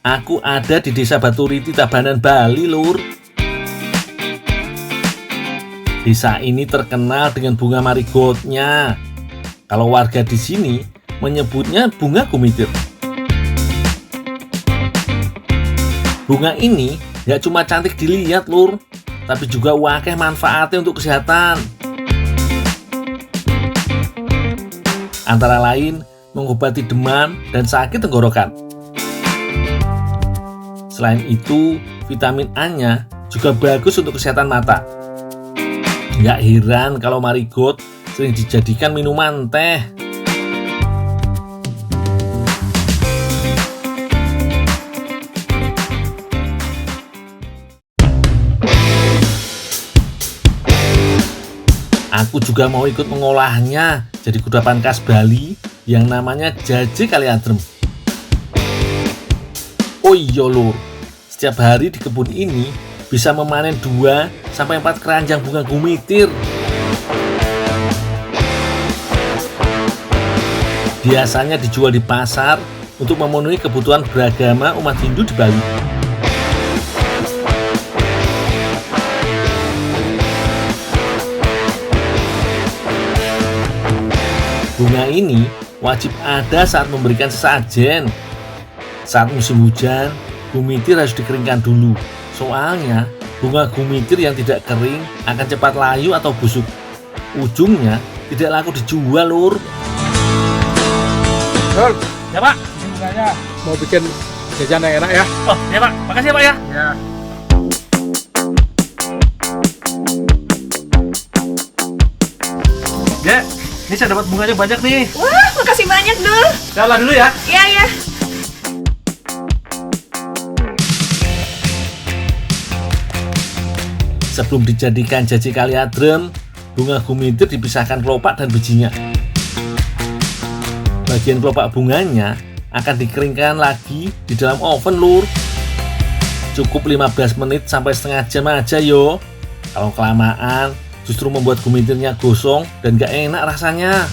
Aku ada di Desa Baturiti, Tabanan, Bali, Lur. Desa ini terkenal dengan bunga marigoldnya. Kalau warga di sini menyebutnya bunga gumitir. Bunga ini gak cuma cantik dilihat, Lur, tapi juga wakeh manfaatnya untuk kesehatan. Antara lain mengobati demam dan sakit tenggorokan. Selain itu, vitamin A-nya juga bagus untuk kesehatan mata. Nggak heran kalau marigold sering dijadikan minuman teh. Aku juga mau ikut mengolahnya jadi kudapan khas Bali yang namanya jaje kali adrem. Oh iya, Lur, setiap hari di kebun ini bisa memanen 2-4 keranjang bunga gumitir. Biasanya dijual di pasar untuk memenuhi kebutuhan beragama umat Hindu di Bali. Bunga ini wajib ada saat memberikan sesajen. Saat musim hujan, gumitir harus dikeringkan dulu. Soalnya, bunga gumitir yang tidak kering akan cepat layu atau busuk. Ujungnya tidak laku dijual, Lur. Lur, Ya Pak. ini bunganya mau bikin jajan yang enak ya? Oh ya Pak, makasih ya Pak ya. Ya. Ya, ini saya dapat bunganya banyak nih. Wah, makasih banyak, Dul. Saya olah dulu ya. Iya, ya. Sebelum dijadikan jaje kali adrem, bunga gumitir dipisahkan kelopak dan bijinya. Bagian kelopak bunganya akan dikeringkan lagi di dalam oven, Lur. Cukup 15 menit sampai setengah jam aja yo. Kalau kelamaan justru membuat gumitirnya gosong dan gak enak rasanya.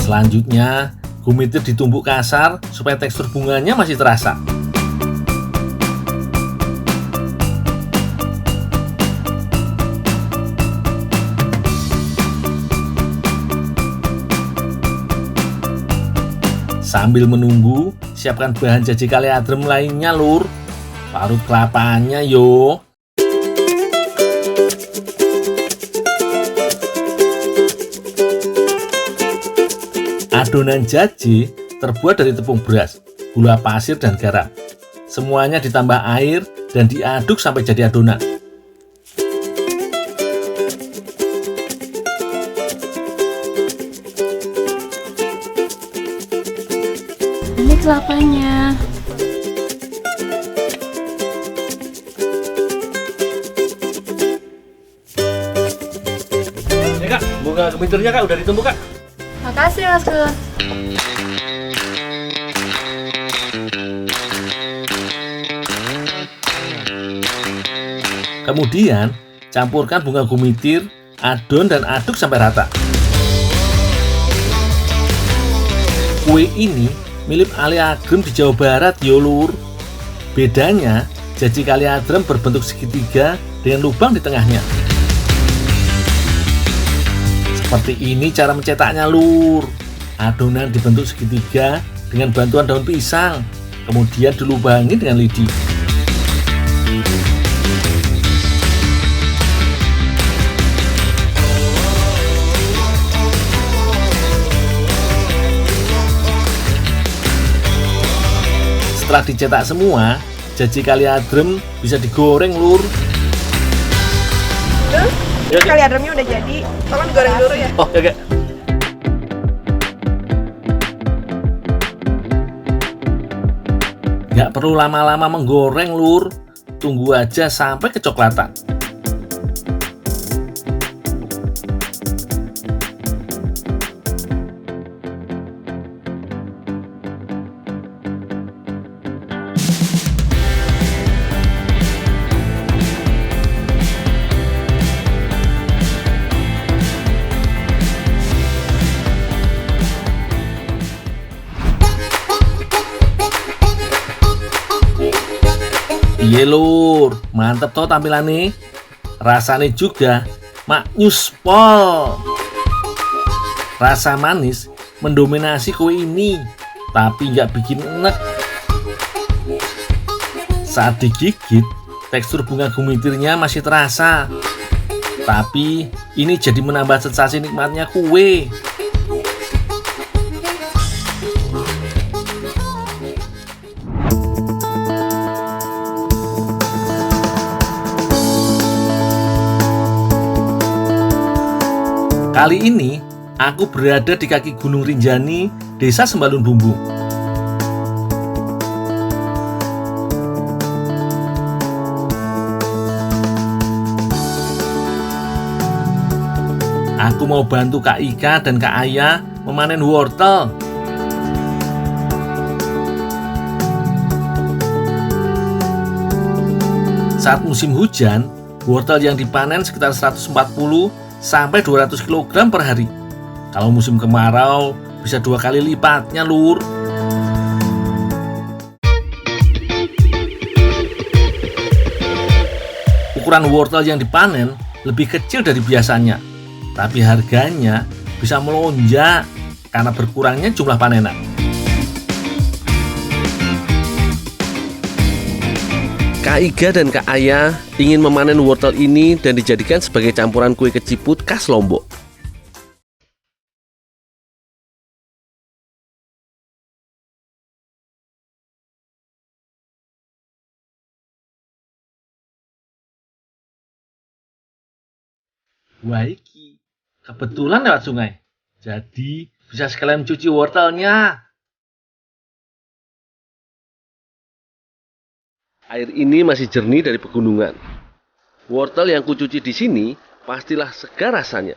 Selanjutnya, gumitir ditumbuk kasar supaya tekstur bunganya masih terasa. Sambil menunggu, siapkan bahan jaje kali adrem lainnya, Lur. Parut kelapanya yo. Adonan jaje terbuat dari tepung beras, gula pasir, dan garam. Semuanya ditambah air dan diaduk sampai jadi adonan. Ini kelapanya. Ya Kak, bunga gumitirnya Kak udah ditumbuk Kak. Makasih, Mas Gun. Kemudian, campurkan bunga gumitir, adon, dan aduk sampai rata. Kue ini mirip Ali Agrem di Jawa Barat, yo, Lur. Bedanya, jaji kali adrem berbentuk segitiga dengan lubang di tengahnya. Seperti ini cara mencetaknya, Lur. Adonan dibentuk segitiga dengan bantuan daun pisang, kemudian dilubangi dengan lidi. Setelah dicetak semua, jaji kali adrem bisa digoreng, Lur. Ya, Ini kali adamnya udah jadi, tolong digoreng dulu ya. Oh, ya, Nggak perlu lama-lama menggoreng, Lur. Tunggu aja sampai kecoklatan. Iya Lur, mantep toh tampilannya. Rasanya juga maknyus pol. Rasa manis mendominasi kue ini, tapi nggak bikin enek. Saat digigit, tekstur bunga gumitirnya masih terasa. Tapi ini jadi menambah sensasi nikmatnya kue. Kali ini, aku berada di kaki Gunung Rinjani, Desa Sembalun Bumbung. Aku mau bantu Kak Ika dan Kak Aya memanen wortel. Saat musim hujan, wortel yang dipanen sekitar 140 sampai 200 kg per hari. Kalau musim kemarau bisa 2 kali lipatnya, Lur. Ukuran wortel yang dipanen lebih kecil dari biasanya, tapi harganya bisa melonjak karena berkurangnya jumlah panenan. Kak Iga dan Kak Aya ingin memanen wortel ini dan dijadikan sebagai campuran kue keciput khas Lombok. Wah iki, kebetulan lewat sungai. Jadi bisa sekalian cuci wortelnya. Air ini masih jernih dari pegunungan. Wortel yang kucuci di sini pastilah segar rasanya.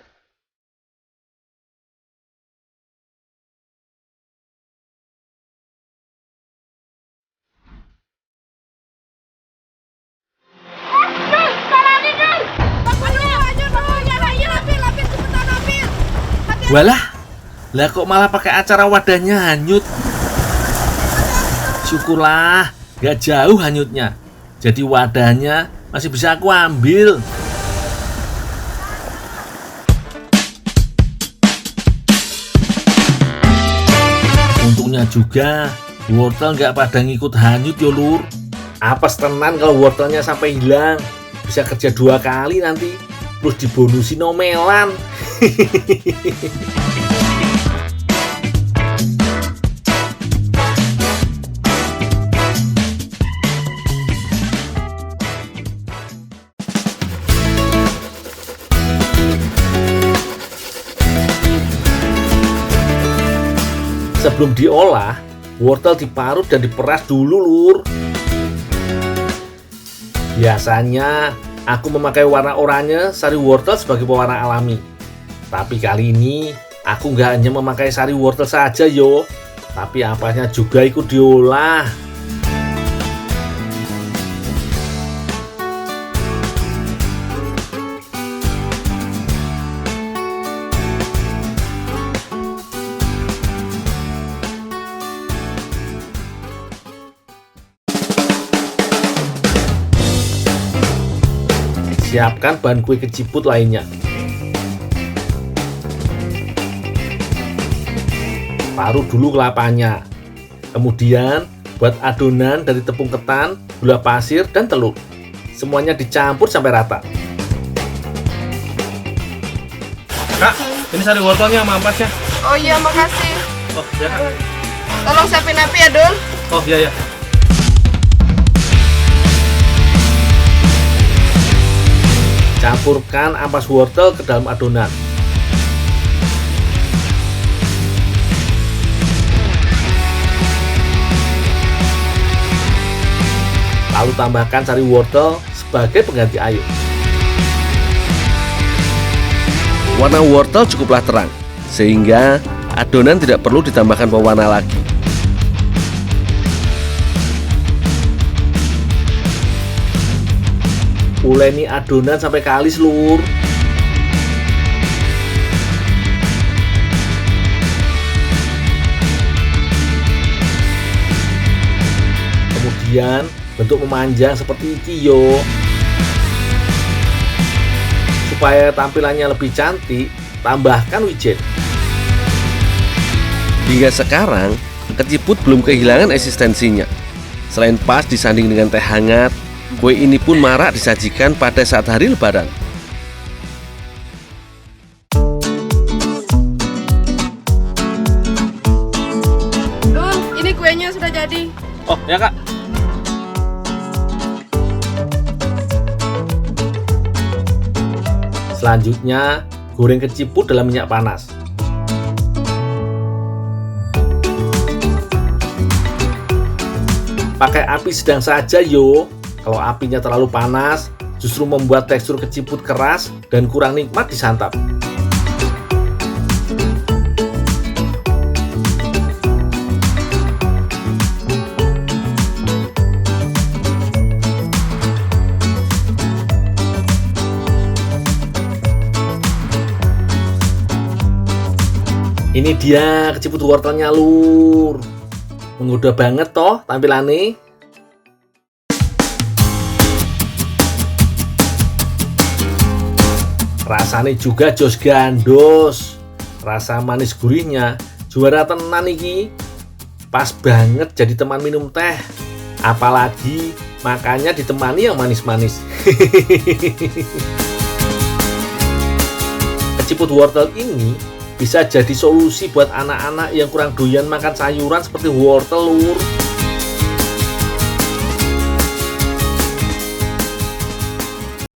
Walah, lah kok malah pakai acara wadahnya hanyut. Syukurlah, gak jauh hanyutnya. Jadi wadahnya masih bisa aku ambil. Untungnya juga wortel gak pada ngikut hanyut yo Lur. Apes tenan kalau wortelnya sampai hilang. Bisa kerja 2 kali nanti. Terus dibonusin omelan. Sebelum diolah, wortel diparut dan diperas dulu, Lur. Biasanya, aku memakai warna oranye sari wortel sebagai pewarna alami. Tapi kali ini, aku nggak hanya memakai sari wortel saja, yo. Tapi ampasnya juga ikut diolah. Siapkan bahan kue keciput lainnya. Parut dulu kelapanya. Kemudian buat adonan dari tepung ketan, gula pasir, dan telur. Semuanya dicampur sampai rata. Kak, ini sari wortelnya sama ampasnya. Oh iya, makasih. Oh, ya Kak. Tolong siapin api ya, Dul. Oh, iya. Campurkan ampas wortel ke dalam adonan. Lalu tambahkan sari wortel sebagai pengganti air. Warna wortel cukuplah terang, sehingga adonan tidak perlu ditambahkan pewarna lagi. Uleni adonan sampai kalis, Lur. Kemudian bentuk memanjang seperti iki yo. Supaya tampilannya lebih cantik, tambahkan wijen. Hingga sekarang, keciput belum kehilangan eksistensinya. Selain pas disanding dengan teh hangat, kue ini pun marak disajikan pada saat hari Lebaran. Dul, ini kuenya sudah jadi. Oh ya kak. Selanjutnya, goreng keciput dalam minyak panas. Pakai api sedang saja yo. Kalau apinya terlalu panas, justru membuat tekstur keciput keras dan kurang nikmat disantap. Ini dia keciput wortelnya, Lur. Menggoda banget toh tampilannya. Rasanya juga jos gandos. Rasa manis gurihnya juara tenan iki. Pas banget jadi teman minum teh. Apalagi makannya ditemani yang manis-manis. Keciput wortel ini bisa jadi solusi buat anak-anak yang kurang doyan makan sayuran seperti wortel, Lur.